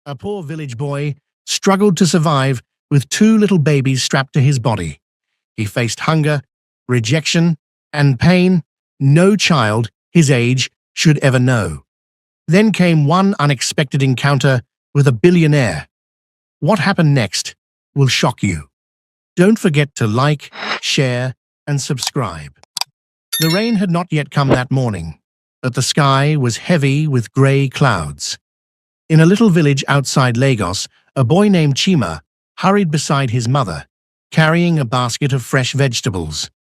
A poor village boy struggled to survive with two little babies strapped to his body. He faced hunger, rejection, and pain no child his age should ever know. Then came one unexpected encounter with a billionaire. What happened next will shock you. Don't forget to like, share, and subscribe. The rain had not yet come that morning, but the sky was heavy with grey clouds. In a little village outside Lagos, a boy named Chima hurried beside his mother, carrying a basket of fresh vegetables.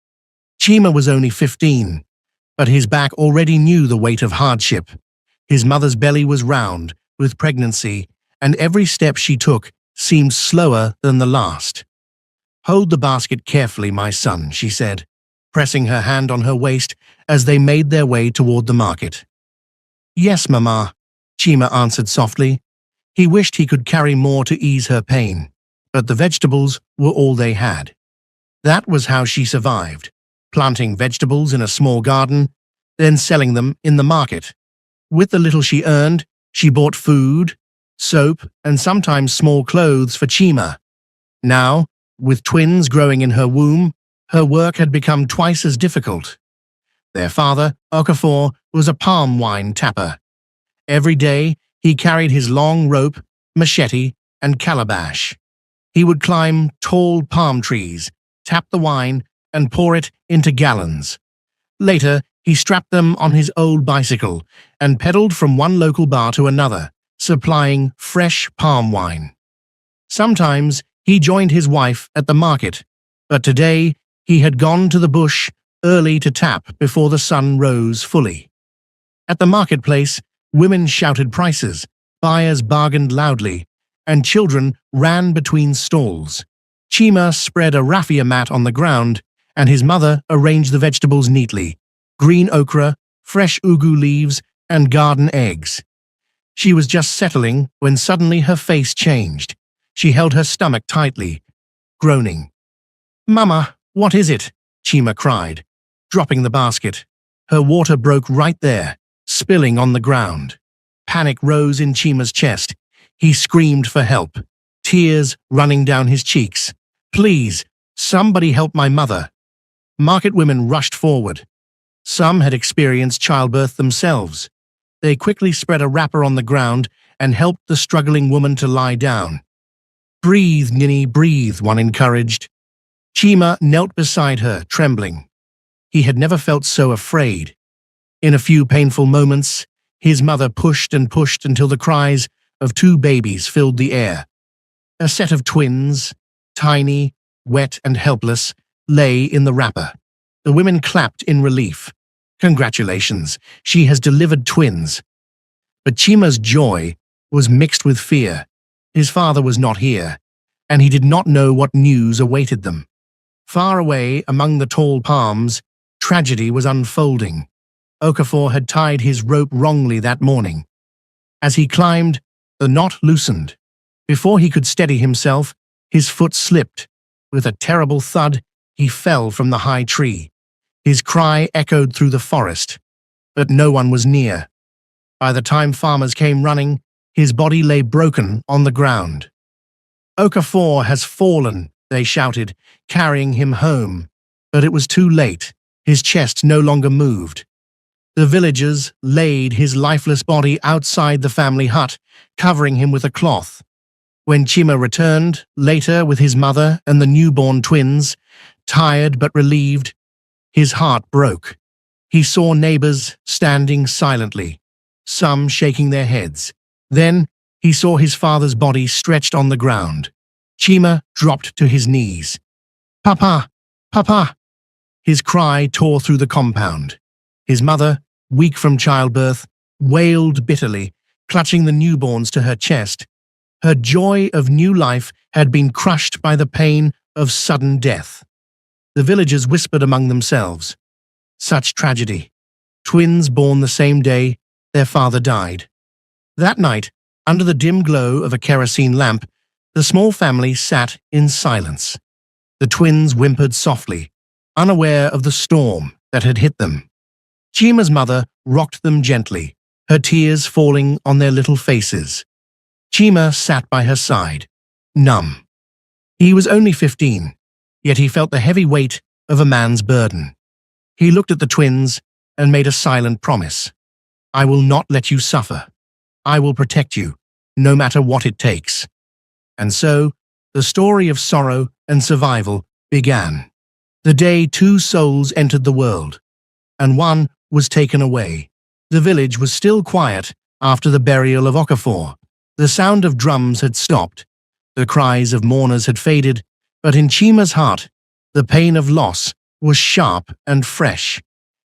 Chima was only 15, but his back already knew the weight of hardship. His mother's belly was round with pregnancy, and every step she took seemed slower than the last. "Hold the basket carefully, my son," she said, pressing her hand on her waist as they made their way toward the market. "Yes, Mama," Chima answered softly. He wished he could carry more to ease her pain, but the vegetables were all they had. That was how she survived, planting vegetables in a small garden, then selling them in the market. With the little she earned, she bought food, soap, and sometimes small clothes for Chima. Now, with twins growing in her womb, her work had become twice as difficult. Their father, Okafor, was a palm wine tapper. Every day, he carried his long rope, machete, and calabash. He would climb tall palm trees, tap the wine, and pour it into gallons. Later, he strapped them on his old bicycle and pedaled from one local bar to another, supplying fresh palm wine. Sometimes, he joined his wife at the market, but today he had gone to the bush early to tap before the sun rose fully. At the marketplace, women shouted prices, buyers bargained loudly, and children ran between stalls. Chima spread a raffia mat on the ground, and his mother arranged the vegetables neatly: green okra, fresh ugu leaves, and garden eggs. She was just settling when suddenly her face changed. She held her stomach tightly, groaning. "Mama, what is it?" Chima cried, dropping the basket. Her water broke right there, spilling on the ground. Panic rose in Chima's chest. He screamed for help, tears running down his cheeks. "Please, somebody help my mother." Market women rushed forward. Some had experienced childbirth themselves. They quickly spread a wrapper on the ground and helped the struggling woman to lie down. "Breathe, Ninny, breathe," one encouraged. Chima knelt beside her, trembling. He had never felt so afraid. In a few painful moments, his mother pushed and pushed until the cries of two babies filled the air. A set of twins, tiny, wet and helpless, lay in the wrapper. The women clapped in relief. "Congratulations, she has delivered twins." But Chima's joy was mixed with fear. His father was not here, and he did not know what news awaited them. Far away, among the tall palms, tragedy was unfolding. Okafor had tied his rope wrongly that morning. As he climbed, the knot loosened. Before he could steady himself, his foot slipped. With a terrible thud, he fell from the high tree. His cry echoed through the forest, but no one was near. By the time farmers came running, his body lay broken on the ground. "Okafor has fallen," they shouted, carrying him home. But it was too late. His chest no longer moved. The villagers laid his lifeless body outside the family hut, covering him with a cloth. When Chima returned, later with his mother and the newborn twins, tired but relieved, his heart broke. He saw neighbors standing silently, some shaking their heads. Then he saw his father's body stretched on the ground. Chima dropped to his knees. "Papa! Papa!" His cry tore through the compound. His mother, weak from childbirth, wailed bitterly, clutching the newborns to her chest. Her joy of new life had been crushed by the pain of sudden death. The villagers whispered among themselves. Such tragedy. Twins born the same day their father died. That night, under the dim glow of a kerosene lamp, the small family sat in silence. The twins whimpered softly, unaware of the storm that had hit them. Chima's mother rocked them gently, her tears falling on their little faces. Chima sat by her side, numb. He was only 15, yet he felt the heavy weight of a man's burden. He looked at the twins and made a silent promise. I will not let you suffer. I will protect you, no matter what it takes. And so, the story of sorrow and survival began. The day two souls entered the world, and one was taken away. The village was still quiet after the burial of Okafor. The sound of drums had stopped. The cries of mourners had faded, but in Chima's heart, the pain of loss was sharp and fresh.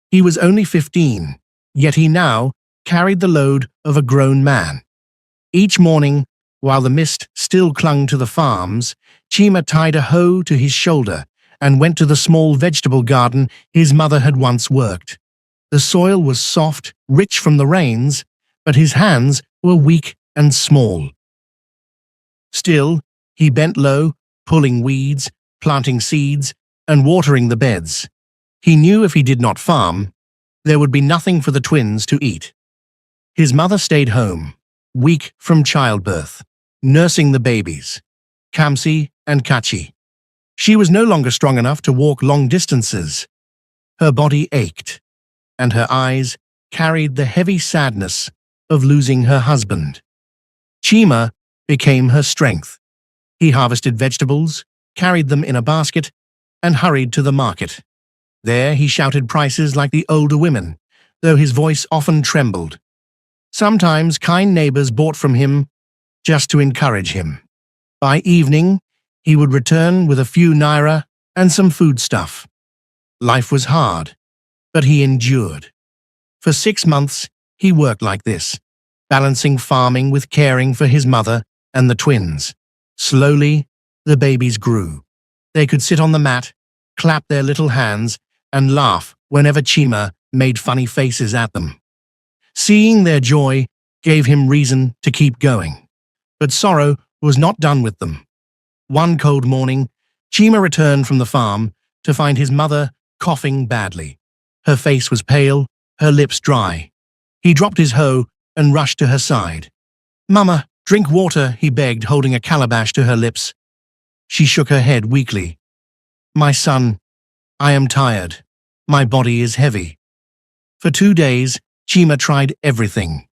He was only 15, yet he now carried the load of a grown man. Each morning, while the mist still clung to the farms, Chima tied a hoe to his shoulder and went to the small vegetable garden his mother had once worked. The soil was soft, rich from the rains, but his hands were weak and small. Still, he bent low, pulling weeds, planting seeds, and watering the beds. He knew if he did not farm, there would be nothing for the twins to eat. His mother stayed home, weak from childbirth, nursing the babies, Kamsi and Kachi. She was no longer strong enough to walk long distances. Her body ached, and her eyes carried the heavy sadness of losing her husband. Chima became her strength. He harvested vegetables, carried them in a basket, and hurried to the market. There he shouted prices like the older women, though his voice often trembled. Sometimes kind neighbors bought from him just to encourage him. By evening, he would return with a few naira and some foodstuff. Life was hard, but he endured. For 6 months, he worked like this, balancing farming with caring for his mother and the twins. Slowly, the babies grew. They could sit on the mat, clap their little hands, and laugh whenever Chima made funny faces at them. Seeing their joy gave him reason to keep going. But sorrow was not done with them. One cold morning, Chima returned from the farm to find his mother coughing badly. Her face was pale, her lips dry. He dropped his hoe and rushed to her side. "Mama, drink water," he begged, holding a calabash to her lips. She shook her head weakly. "My son, I am tired. My body is heavy." For 2 days, Chima tried everything.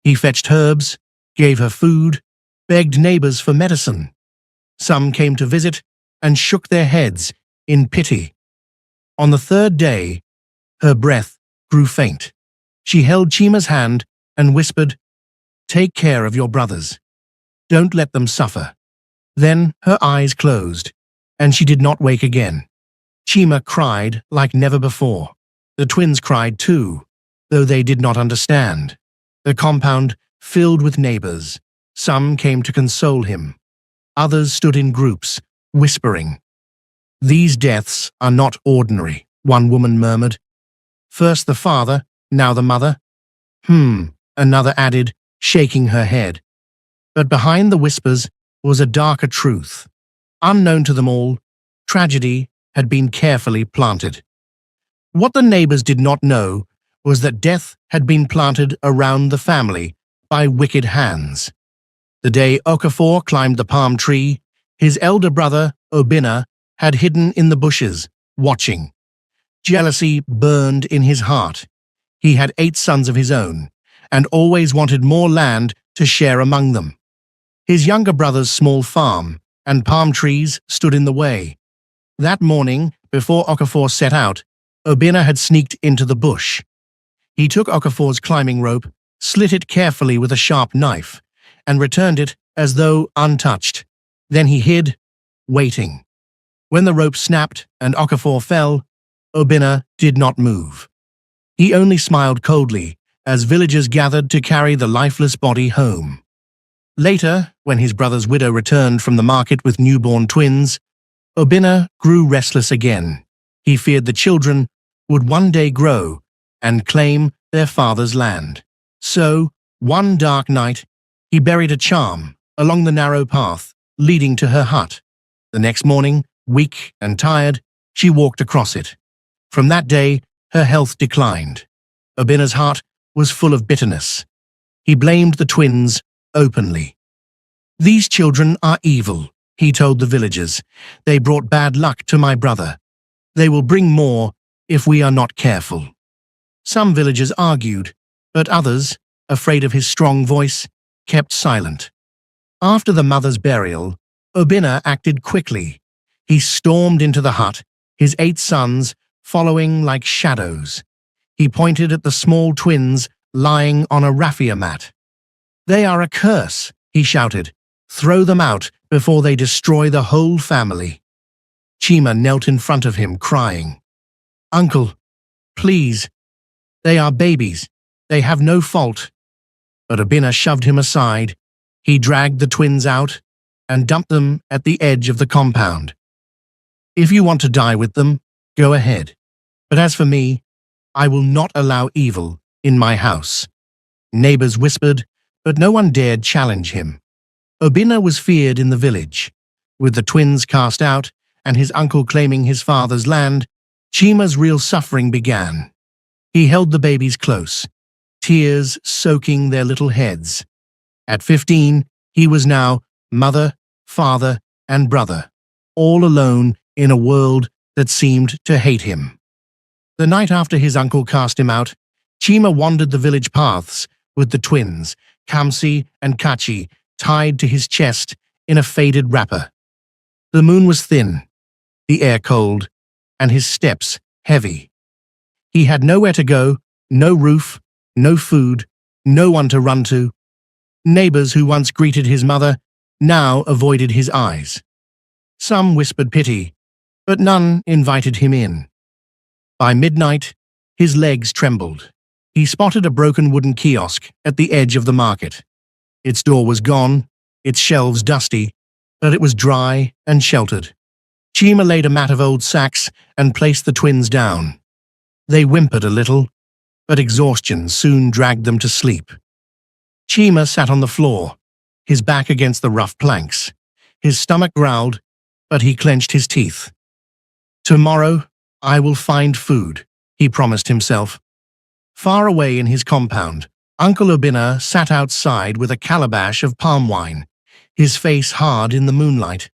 He fetched herbs, gave her food, begged neighbors for medicine. Some came to visit and shook their heads in pity. On the 3rd day, her breath grew faint. She held Chima's hand and whispered, "Take care of your brothers. Don't let them suffer." Then her eyes closed, and she did not wake again. Chima cried like never before. The twins cried too, though they did not understand. The compound filled with neighbors. Some came to console him. Others stood in groups, whispering. "These deaths are not ordinary," one woman murmured. "First the father, now the mother." Another added, shaking her head. But behind the whispers was a darker truth. Unknown to them all, tragedy had been carefully planted. What the neighbors did not know was that death had been planted around the family by wicked hands. The day Okafor climbed the palm tree, his elder brother, Obinna, had hidden in the bushes, watching. Jealousy burned in his heart. He had 8 sons of his own, and always wanted more land to share among them. His younger brother's small farm and palm trees stood in the way. That morning, before Okafor set out, Obinna had sneaked into the bush. He took Okafor's climbing rope, slit it carefully with a sharp knife, and returned it as though untouched. Then he hid, waiting. When the rope snapped and Okafor fell, Obinna did not move. He only smiled coldly as villagers gathered to carry the lifeless body home. Later, when his brother's widow returned from the market with newborn twins, Obinna grew restless again. He feared the children would one day grow and claim their father's land. So, one dark night, he buried a charm along the narrow path leading to her hut. The next morning, weak and tired, she walked across it. From that day, her health declined. Obinna's heart was full of bitterness. He blamed the twins openly. "These children are evil," he told the villagers. "They brought bad luck to my brother. They will bring more if we are not careful." Some villagers argued, but others, afraid of his strong voice, kept silent. After the mother's burial, Obinna acted quickly. He stormed into the hut, his 8 sons following like shadows. He pointed at the small twins lying on a raffia mat. "They are a curse," he shouted. "Throw them out before they destroy the whole family." Chima knelt in front of him, crying, "Uncle, please. They are babies. They have no fault." But Obinna shoved him aside. He dragged the twins out and dumped them at the edge of the compound. "If you want to die with them, go ahead. But as for me, I will not allow evil in my house." Neighbors whispered, but no one dared challenge him. Obinna was feared in the village. With the twins cast out and his uncle claiming his father's land, Chima's real suffering began. He held the babies close, tears soaking their little heads. At 15, he was now mother, father, and brother, all alone in a world that seemed to hate him. The night after his uncle cast him out, Chima wandered the village paths with the twins, Kamsi and Kachi, tied to his chest in a faded wrapper. The moon was thin, the air cold, and his steps heavy. He had nowhere to go, no roof, no food, no one to run to. Neighbors who once greeted his mother now avoided his eyes. Some whispered pity, but none invited him in. By midnight, his legs trembled. He spotted a broken wooden kiosk at the edge of the market. Its door was gone, its shelves dusty, but it was dry and sheltered. Chima laid a mat of old sacks and placed the twins down. They whimpered a little, but exhaustion soon dragged them to sleep. Chima sat on the floor, his back against the rough planks. His stomach growled, but he clenched his teeth. "Tomorrow, I will find food," he promised himself. Far away in his compound, Uncle Obinna sat outside with a calabash of palm wine, his face hard in the moonlight.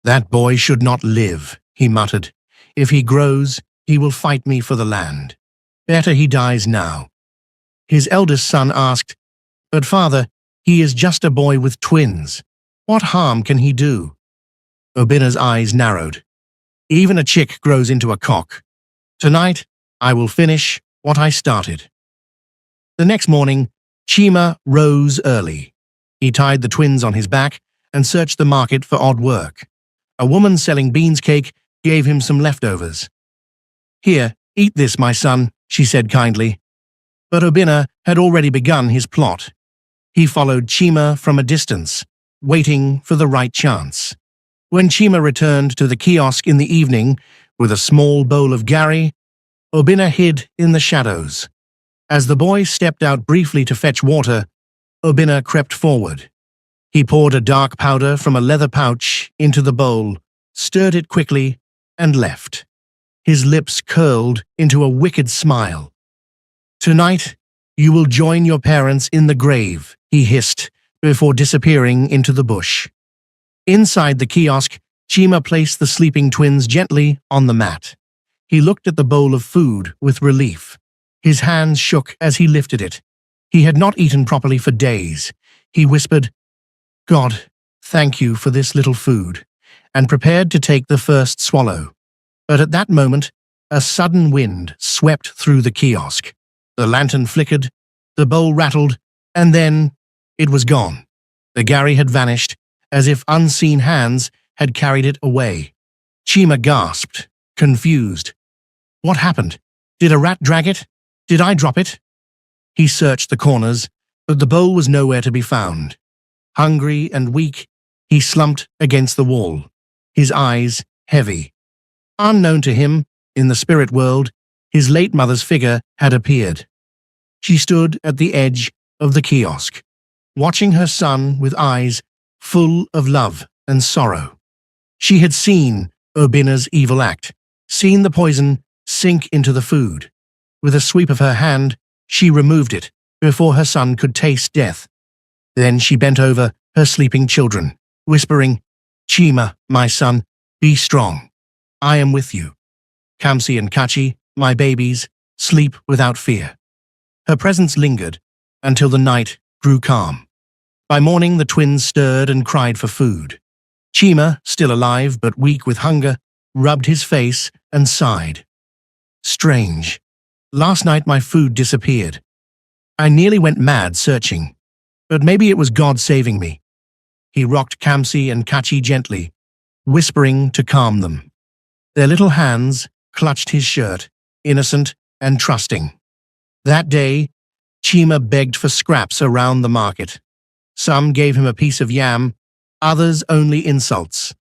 "That boy should not live," he muttered. "If he grows, he will fight me for the land. Better he dies now." His eldest son asked, "But father, he is just a boy with twins. What harm can he do?" Obinna's eyes narrowed. "Even a chick grows into a cock. Tonight, I will finish what I started." The next morning, Chima rose early. He tied the twins on his back and searched the market for odd work. A woman selling beans cake gave him some leftovers. "Here, eat this, my son," she said kindly. But Obinna had already begun his plot. He followed Chima from a distance, waiting for the right chance. When Chima returned to the kiosk in the evening with a small bowl of gari, Obinna hid in the shadows. As the boy stepped out briefly to fetch water, Obinna crept forward. He poured a dark powder from a leather pouch into the bowl, stirred it quickly, and left. His lips curled into a wicked smile. "Tonight, you will join your parents in the grave," he hissed, before disappearing into the bush. Inside the kiosk, Chima placed the sleeping twins gently on the mat. He looked at the bowl of food with relief. His hands shook as he lifted it. He had not eaten properly for days. He whispered, "God, thank you for this little food," and prepared to take the first swallow. But at that moment, a sudden wind swept through the kiosk. The lantern flickered, the bowl rattled, and then it was gone. The gari had vanished, as if unseen hands had carried it away. Chima gasped, confused. "What happened? Did a rat drag it? Did I drop it?" He searched the corners, but the bowl was nowhere to be found. Hungry and weak, he slumped against the wall, his eyes heavy. Unknown to him, in the spirit world, his late mother's figure had appeared. She stood at the edge of the kiosk, watching her son with eyes full of love and sorrow. She had seen Obinna's evil act, seen the poison sink into the food. With a sweep of her hand, she removed it before her son could taste death. Then she bent over her sleeping children, whispering, "Chima, my son, be strong. I am with you. Kamsi and Kachi, my babies, sleep without fear." Her presence lingered until the night grew calm. By morning, the twins stirred and cried for food. Chima, still alive but weak with hunger, rubbed his face and sighed. "Strange. Last night my food disappeared. I nearly went mad searching, but maybe it was God saving me." He rocked Kamsi and Kachi gently, whispering to calm them. Their little hands clutched his shirt, innocent and trusting. That day, Chima begged for scraps around the market. Some gave him a piece of yam, others only insults.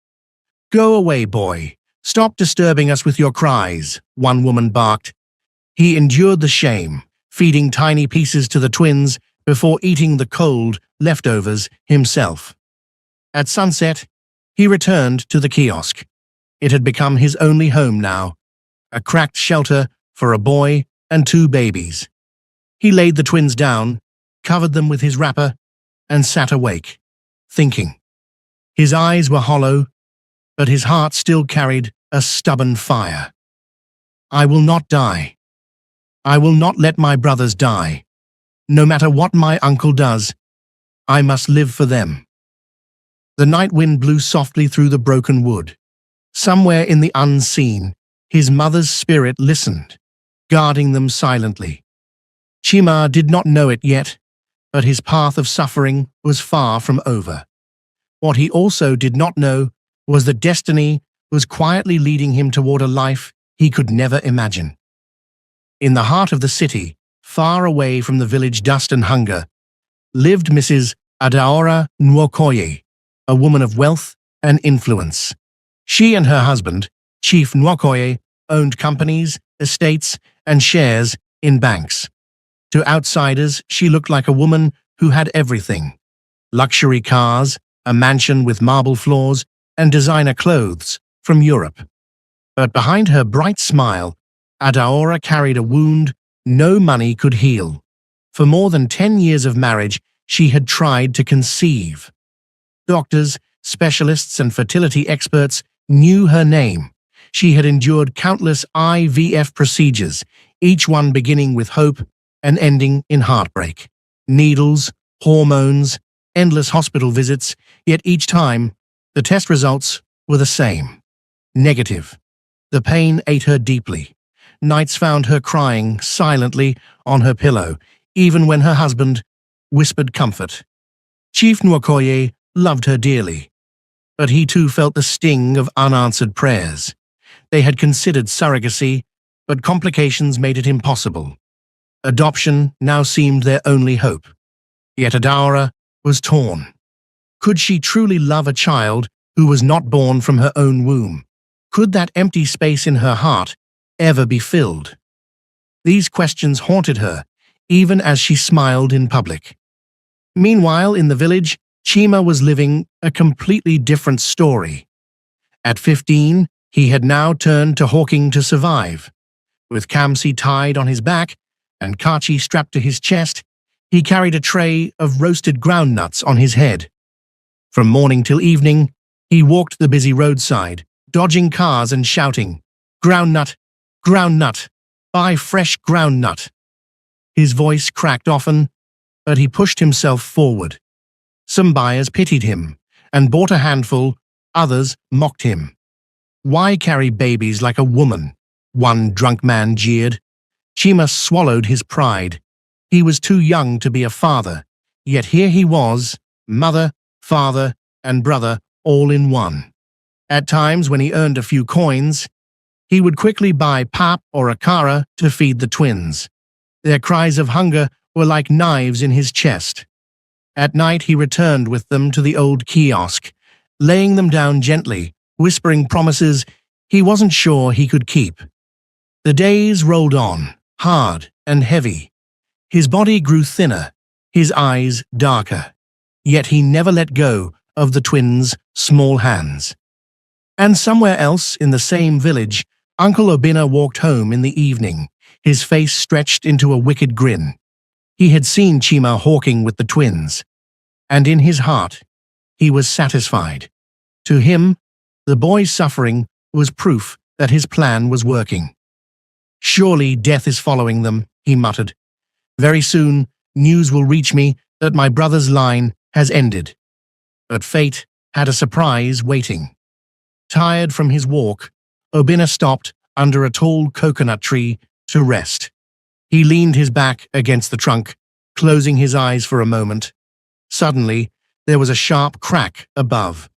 "Go away, boy. Stop disturbing us with your cries," one woman barked. He endured the shame, feeding tiny pieces to the twins before eating the cold leftovers himself. At sunset, he returned to the kiosk. It had become his only home now, a cracked shelter for a boy and two babies. He laid the twins down, covered them with his wrapper, and sat awake, thinking. His eyes were hollow, but his heart still carried a stubborn fire. "I will not die. I will not let my brothers die. No matter what my uncle does, I must live for them." The night wind blew softly through the broken wood. Somewhere in the unseen, his mother's spirit listened, guarding them silently. Chima did not know it yet, but his path of suffering was far from over. What he also did not know was that destiny was quietly leading him toward a life he could never imagine. In the heart of the city, far away from the village dust and hunger, lived Mrs. Adaora Nwokoye, a woman of wealth and influence. She and her husband, Chief Nwokoye, owned companies, estates, and shares in banks. To outsiders, she looked like a woman who had everything: luxury cars, a mansion with marble floors, and designer clothes from Europe. But behind her bright smile, Adaora carried a wound no money could heal. For more than 10 years of marriage, she had tried to conceive. Doctors, specialists, and fertility experts knew her name. She had endured countless IVF procedures, each one beginning with hope and ending in heartbreak. Needles, hormones, endless hospital visits, yet each time, the test results were the same: negative. The pain ate her deeply. Nights found her crying silently on her pillow, even when her husband whispered comfort. Chief Nwokoye loved her dearly, but he too felt the sting of unanswered prayers. They had considered surrogacy, but complications made it impossible. Adoption now seemed their only hope. Yet Adaora was torn. Could she truly love a child who was not born from her own womb? Could that empty space in her heart ever be filled? These questions haunted her, even as she smiled in public. Meanwhile, in the village, Chima was living a completely different story. At 15, he had now turned to hawking to survive. With Kamsi tied on his back and Kachi strapped to his chest, he carried a tray of roasted groundnuts on his head. From morning till evening, he walked the busy roadside, dodging cars and shouting, "Groundnut! Groundnut! Buy fresh groundnut!" His voice cracked often, but he pushed himself forward. Some buyers pitied him and bought a handful, others mocked him. "Why carry babies like a woman?" one drunk man jeered. Chima swallowed his pride. He was too young to be a father, yet here he was, mother, father, and brother all in one. At times, when he earned a few coins, he would quickly buy pap or akara to feed the twins. Their cries of hunger were like knives in his chest. At night, he returned with them to the old kiosk, laying them down gently, whispering promises he wasn't sure he could keep. The days rolled on, hard and heavy. His body grew thinner, his eyes darker, yet he never let go of the twins' small hands. And somewhere else, in the same village, Uncle Obinna walked home in the evening, his face stretched into a wicked grin. He had seen Chima hawking with the twins, and in his heart, he was satisfied. To him, the boy's suffering was proof that his plan was working. "Surely death is following them," he muttered. "Very soon, news will reach me that my brother's line has ended." But fate had a surprise waiting. Tired from his walk, Obinna stopped under a tall coconut tree to rest. He leaned his back against the trunk, closing his eyes for a moment. Suddenly, there was a sharp crack above.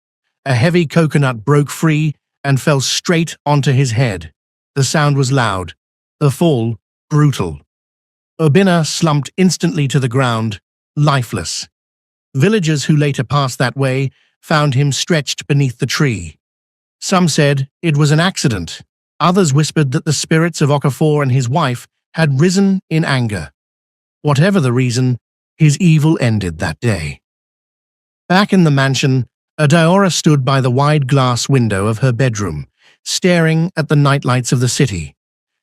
A heavy coconut broke free and fell straight onto his head. The sound was loud, the fall brutal. Obinna slumped instantly to the ground, lifeless. Villagers who later passed that way found him stretched beneath the tree. Some said it was an accident. Others whispered that the spirits of Okafor and his wife had risen in anger. Whatever the reason, his evil ended that day. Back in the mansion, Adaora stood by the wide glass window of her bedroom, staring at the nightlights of the city.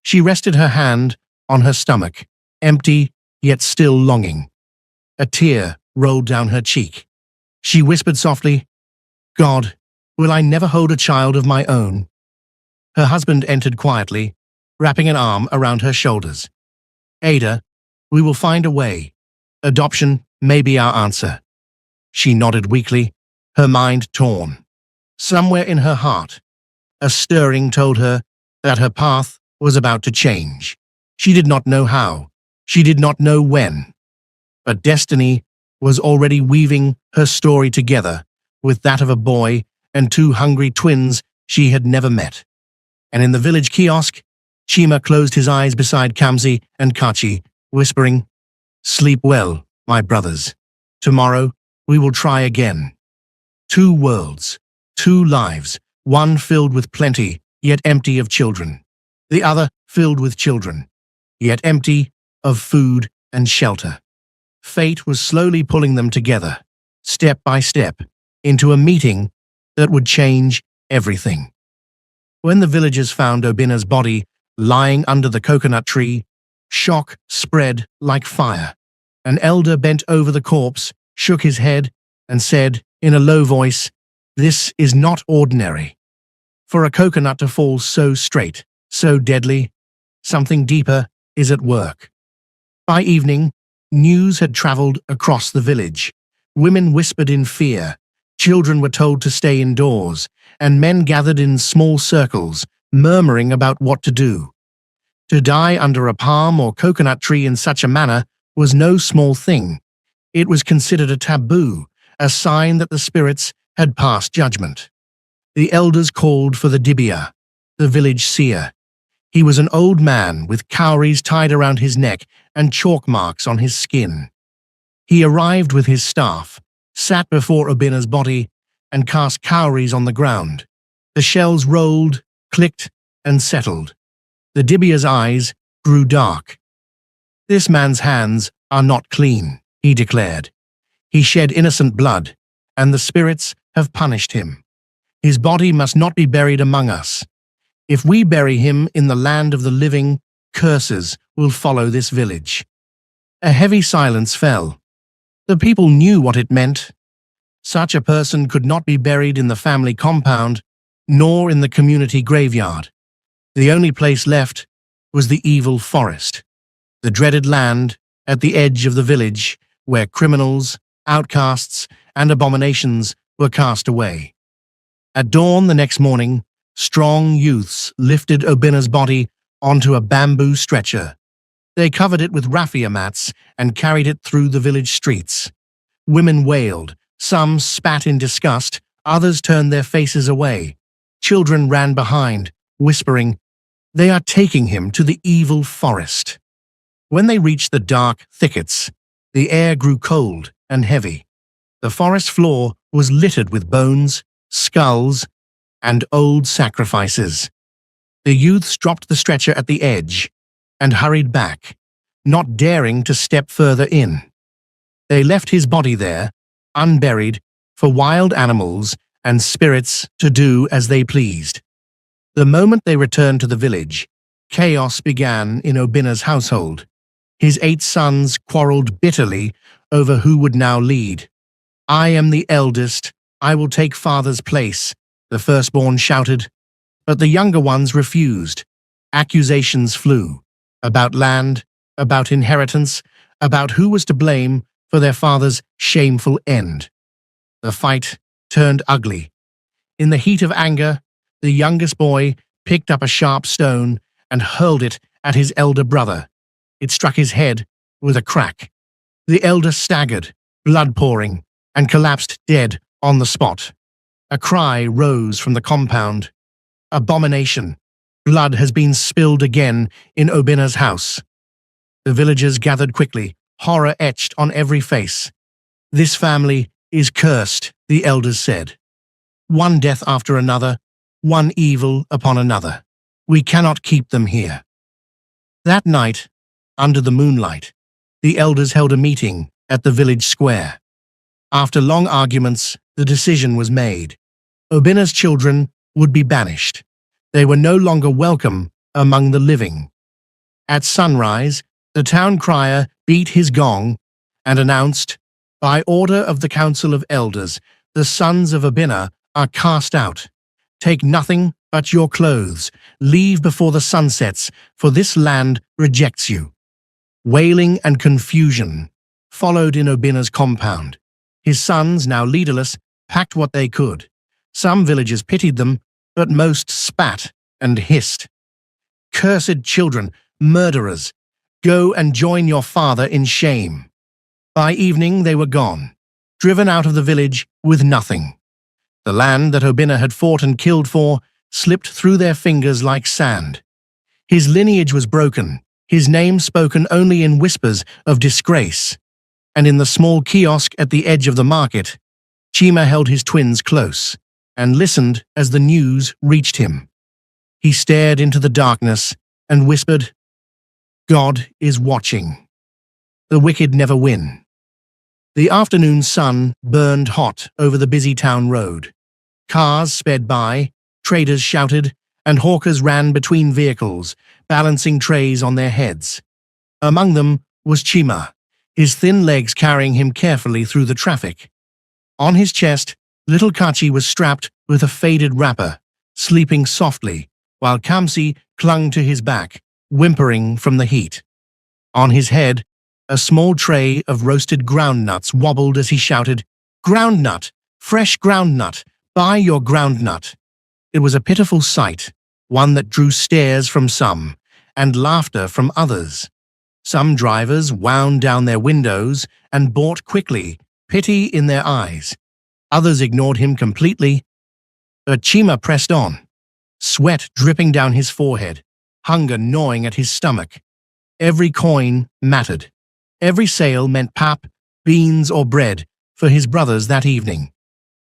She rested her hand on her stomach, empty yet still longing. A tear rolled down her cheek. She whispered softly, "God, will I never hold a child of my own?" Her husband entered quietly, wrapping an arm around her shoulders. "Ada, we will find a way. Adoption may be our answer." She nodded weakly, her mind torn. Somewhere in her heart, a stirring told her that her path was about to change. She did not know how. She did not know when. But destiny was already weaving her story together with that of a boy and two hungry twins she had never met. And in the village kiosk, Chima closed his eyes beside Kamsi and Kachi, whispering, "Sleep well, my brothers. Tomorrow we will try again." Two worlds, two lives, one filled with plenty, yet empty of children. The other filled with children, yet empty of food and shelter. Fate was slowly pulling them together, step by step, into a meeting that would change everything. When the villagers found Obinna's body lying under the coconut tree, shock spread like fire. An elder bent over the corpse, shook his head, and said in a low voice, "This is not ordinary. For a coconut to fall so straight, so deadly, something deeper is at work." By evening, news had traveled across the village. Women whispered in fear, children were told to stay indoors, and men gathered in small circles, murmuring about what to do. To die under a palm or coconut tree in such a manner was no small thing. It was considered a taboo, a sign that the spirits had passed judgment. The elders called for the dibia, the village seer. He was an old man with cowries tied around his neck and chalk marks on his skin. He arrived with his staff, sat before Obinna's body, and cast cowries on the ground. The shells rolled, clicked, and settled. The dibia's eyes grew dark. "This man's hands are not clean," he declared. "He shed innocent blood, and the spirits have punished him. His body must not be buried among us. If we bury him in the land of the living, curses will follow this village." A heavy silence fell. The people knew what it meant. Such a person could not be buried in the family compound, nor in the community graveyard. The only place left was the evil forest, the dreaded land at the edge of the village where criminals, outcasts, and abominations were cast away. At dawn the next morning, strong youths lifted Obinna's body onto a bamboo stretcher. They covered it with raffia mats and carried it through the village streets. Women wailed, some spat in disgust, others turned their faces away. Children ran behind, whispering, "They are taking him to the evil forest." When they reached the dark thickets, the air grew cold and heavy. The forest floor was littered with bones, skulls, and old sacrifices. The youths dropped the stretcher at the edge and hurried back, not daring to step further in. They left his body there, unburied, for wild animals and spirits to do as they pleased. The moment they returned to the village, chaos began in Obinna's household. His 8 sons quarreled bitterly over who would now lead. "I am the eldest," I will take father's place, the firstborn shouted. But the younger ones refused. Accusations flew. About land, about inheritance, about who was to blame for their father's shameful end. The fight turned ugly. In the heat of anger, the youngest boy picked up a sharp stone and hurled it at his elder brother. It struck his head with a crack. The elder staggered, blood pouring, and collapsed dead on the spot. A cry rose from the compound. Abomination! Blood has been spilled again in Obina's house. The villagers gathered quickly, horror etched on every face. This family is cursed, the elders said. One death after another, one evil upon another. We cannot keep them here. That night, under the moonlight, the elders held a meeting at the village square. After long arguments, the decision was made. Obina's children would be banished. They were no longer welcome among the living. At sunrise, the town crier beat his gong and announced, "By order of the Council of Elders, the sons of Obina are cast out. Take nothing but your clothes. Leave before the sun sets, for this land rejects you." Wailing and confusion followed in Obina's compound. His sons, now leaderless, packed what they could. Some villagers pitied them, but most spat and hissed. "Cursed children, murderers, go and join your father in shame." By evening they were gone, driven out of the village with nothing. The land that Obina had fought and killed for slipped through their fingers like sand. His lineage was broken, his name spoken only in whispers of disgrace. And in the small kiosk at the edge of the market, Chima held his twins close and listened as the news reached him. He stared into the darkness and whispered, "God is watching. The wicked never win." The afternoon sun burned hot over the busy town road. Cars sped by, traders shouted, and hawkers ran between vehicles, balancing trays on their heads. Among them was Chima, his thin legs carrying him carefully through the traffic. On his chest, little Kachi was strapped with a faded wrapper, sleeping softly, while Kamsi clung to his back, whimpering from the heat. On his head, a small tray of roasted groundnuts wobbled as he shouted, "Groundnut! Fresh groundnut! Buy your groundnut!" It was a pitiful sight, one that drew stares from some and laughter from others. Some drivers wound down their windows and bought quickly, pity in their eyes. Others ignored him completely. But Chima pressed on, sweat dripping down his forehead, hunger gnawing at his stomach. Every coin mattered. Every sale meant pap, beans, or bread for his brothers that evening.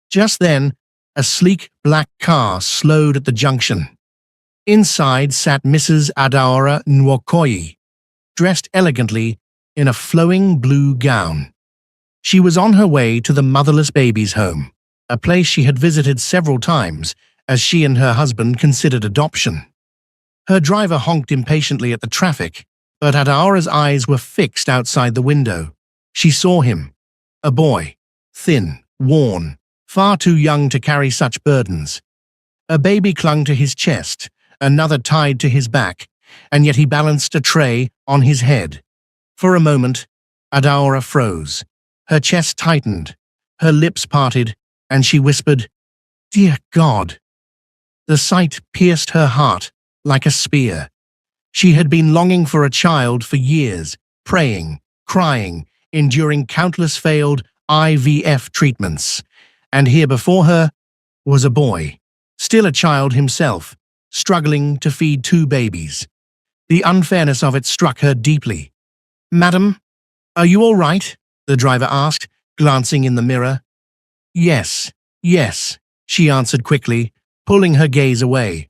Just then, a sleek black car slowed at the junction. Inside sat Mrs. Adaora Nwokoye, dressed elegantly in a flowing blue gown. She was on her way to the motherless babies' home, a place she had visited several times as she and her husband considered adoption. Her driver honked impatiently at the traffic, but Adaora's eyes were fixed outside the window. She saw him, a boy, thin, worn, far too young to carry such burdens. A baby clung to his chest, another tied to his back, and yet he balanced a tray on his head. For a moment, Adaora froze. Her chest tightened, her lips parted, and she whispered, "Dear God." The sight pierced her heart like a spear. She had been longing for a child for years, praying, crying, enduring countless failed IVF treatments. And here before her was a boy, still a child himself, struggling to feed two babies. The unfairness of it struck her deeply. "Madam, are you all right?" the driver asked, glancing in the mirror. Yes," she answered quickly, pulling her gaze away.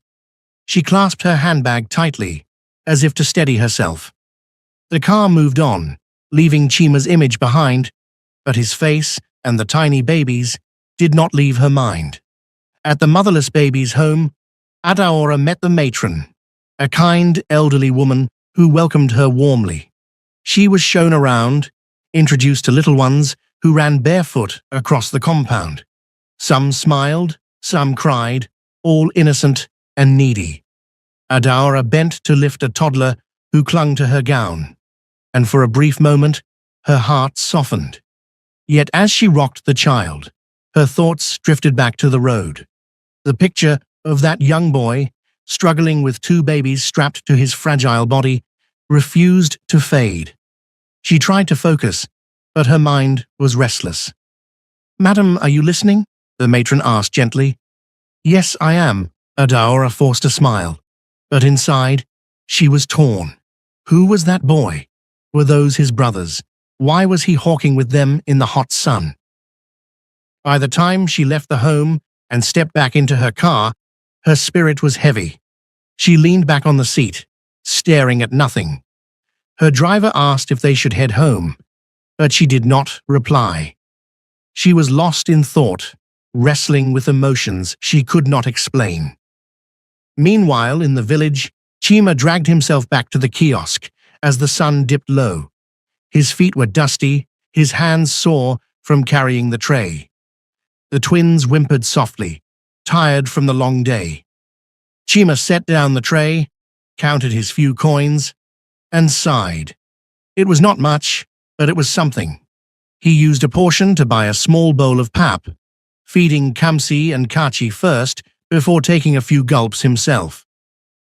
She clasped her handbag tightly, as if to steady herself. The car moved on, leaving Chima's image behind, but his face and the tiny babies did not leave her mind. At the motherless baby's home, Adaora met the matron, a kind elderly woman who welcomed her warmly. She was shown around, introduced to little ones who ran barefoot across the compound. Some smiled, some cried, all innocent and needy. Adaora bent to lift a toddler who clung to her gown, and for a brief moment, her heart softened. Yet as she rocked the child, her thoughts drifted back to the road. The picture of that young boy, struggling with two babies strapped to his fragile body, refused to fade. She tried to focus, but her mind was restless. "Madam, are you listening?" the matron asked gently. "Yes, I am," Adaora forced a smile. But inside, she was torn. Who was that boy? Were those his brothers? Why was he hawking with them in the hot sun? By the time she left the home and stepped back into her car, her spirit was heavy. She leaned back on the seat, staring at nothing. Her driver asked if they should head home, but she did not reply. She was lost in thought, wrestling with emotions she could not explain. Meanwhile, in the village, Chima dragged himself back to the kiosk as the sun dipped low. His feet were dusty, his hands sore from carrying the tray. The twins whimpered softly, tired from the long day. Chima set down the tray, counted his few coins, and sighed. It was not much, but it was something. He used a portion to buy a small bowl of pap, feeding Kamsi and Kachi first before taking a few gulps himself.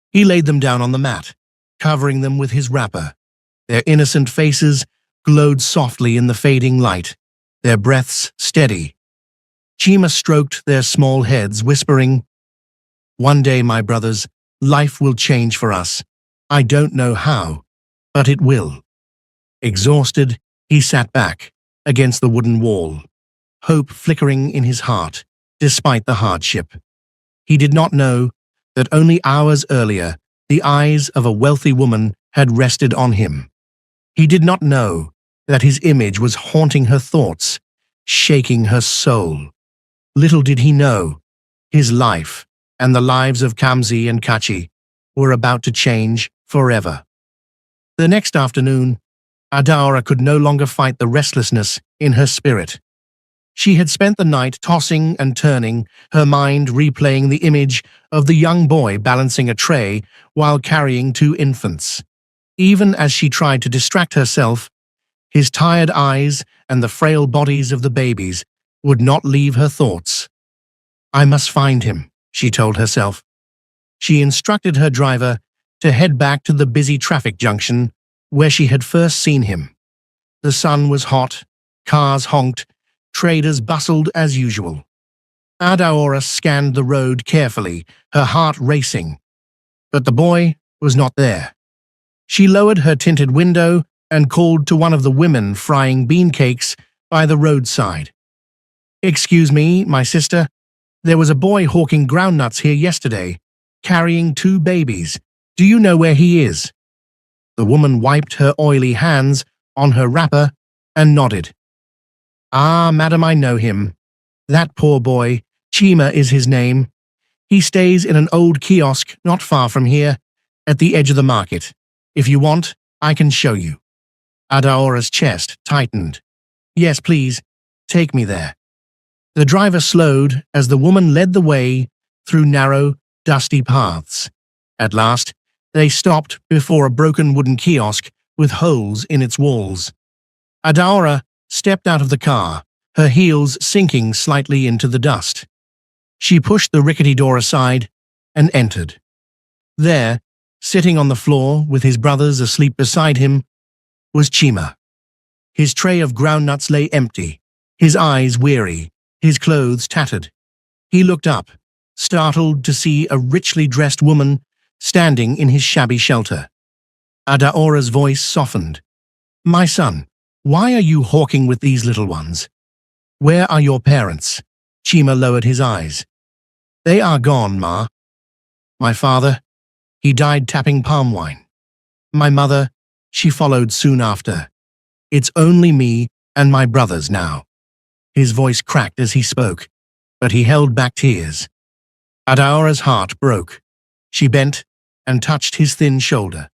He laid them down on the mat, covering them with his wrapper. Their innocent faces glowed softly in the fading light, their breaths steady. Chima stroked their small heads, whispering, "One day, my brothers, life will change for us. I don't know how, but it will." Exhausted, he sat back against the wooden wall, hope flickering in his heart, despite the hardship. He did not know that only hours earlier the eyes of a wealthy woman had rested on him. He did not know that his image was haunting her thoughts, shaking her soul. Little did he know, his life and the lives of Kamsi and Kachi were about to change forever. The next afternoon, Adaora could no longer fight the restlessness in her spirit. She had spent the night tossing and turning, her mind replaying the image of the young boy balancing a tray while carrying two infants. Even as she tried to distract herself, his tired eyes and the frail bodies of the babies would not leave her thoughts. "I must find him," she told herself. She instructed her driver to head back to the busy traffic junction where she had first seen him. The sun was hot, cars honked, traders bustled as usual. Adaora scanned the road carefully, her heart racing. But the boy was not there. She lowered her tinted window and called to one of the women frying bean cakes by the roadside. "Excuse me, my sister. There was a boy hawking groundnuts here yesterday, carrying two babies. Do you know where he is?" The woman wiped her oily hands on her wrapper and nodded. "Ah, madam, I know him. That poor boy, Chima is his name. He stays in an old kiosk not far from here, at the edge of the market. If you want, I can show you." Adaora's chest tightened. "Yes, please, take me there." The driver slowed as the woman led the way through narrow, dusty paths. At last, they stopped before a broken wooden kiosk with holes in its walls. Adaora stepped out of the car, her heels sinking slightly into the dust. She pushed the rickety door aside and entered. There, sitting on the floor with his brothers asleep beside him, was Chima. His tray of groundnuts lay empty, his eyes weary, his clothes tattered. He looked up, startled to see a richly dressed woman standing in his shabby shelter. Adaora's voice softened. "My son, why are you hawking with these little ones? Where are your parents?" Chima lowered his eyes. "They are gone, Ma. My father, he died tapping palm wine. My mother, she followed soon after. It's only me and my brothers now." His voice cracked as he spoke, but he held back tears. Adaora's heart broke. She bent and touched his thin shoulder.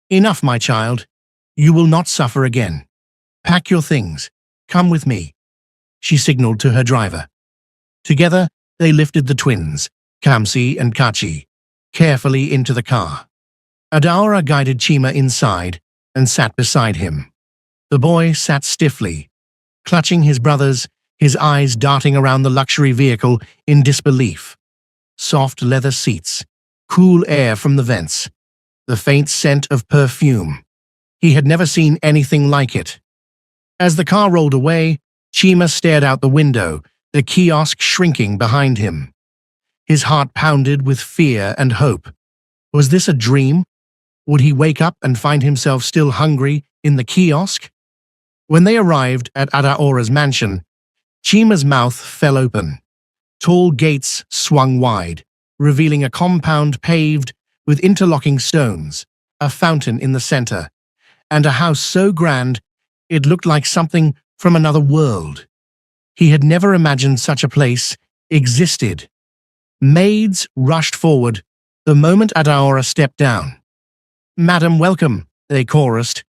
"Enough, my child. You will not suffer again. Pack your things. Come with me." She signaled to her driver. Together, they lifted the twins, Kamsi and Kachi, carefully into the car. Adaora guided Chima inside and sat beside him. The boy sat stiffly, clutching his brothers, his eyes darting around the luxury vehicle in disbelief. Soft leather seats, cool air from the vents, the faint scent of perfume. He had never seen anything like it. As the car rolled away, Chima stared out the window, the kiosk shrinking behind him. His heart pounded with fear and hope. Was this a dream? Would he wake up and find himself still hungry in the kiosk? When they arrived at Adaora's mansion, Chima's mouth fell open. Tall gates swung wide, revealing a compound paved with interlocking stones, a fountain in the center, and a house so grand it looked like something from another world. He had never imagined such a place existed. Maids rushed forward the moment Adaora stepped down. "Madam, welcome," they chorused,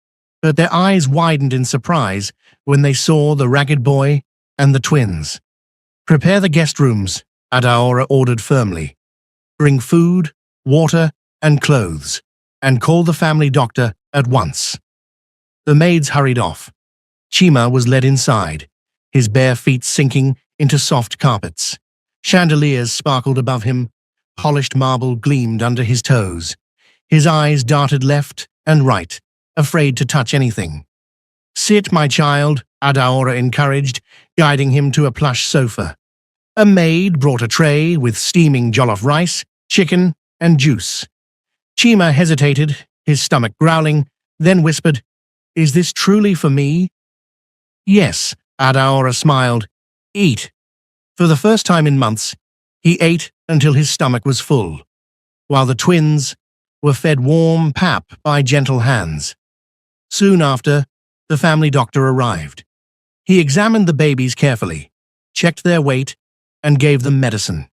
but their eyes widened in surprise when they saw the ragged boy and the twins. "Prepare the guest rooms," Adaora ordered firmly. "Bring food, water, and clothes, and call the family doctor at once." The maids hurried off. Chima was led inside, his bare feet sinking into soft carpets. Chandeliers sparkled above him, polished marble gleamed under his toes. His eyes darted left and right, afraid to touch anything. "Sit, my child," Adaora encouraged, guiding him to a plush sofa. A maid brought a tray with steaming jollof rice, chicken, and juice. Chima hesitated, his stomach growling, then whispered, "Is this truly for me?" "Yes," Adaora smiled. "Eat." For the first time in months, he ate until his stomach was full, while the twins were fed warm pap by gentle hands. Soon after, the family doctor arrived. He examined the babies carefully, checked their weight, and gave them medicine.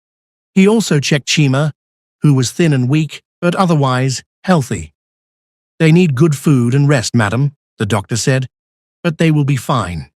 He also checked Chima, who was thin and weak, but otherwise healthy. "They need good food and rest, madam," the doctor said, "but they will be fine."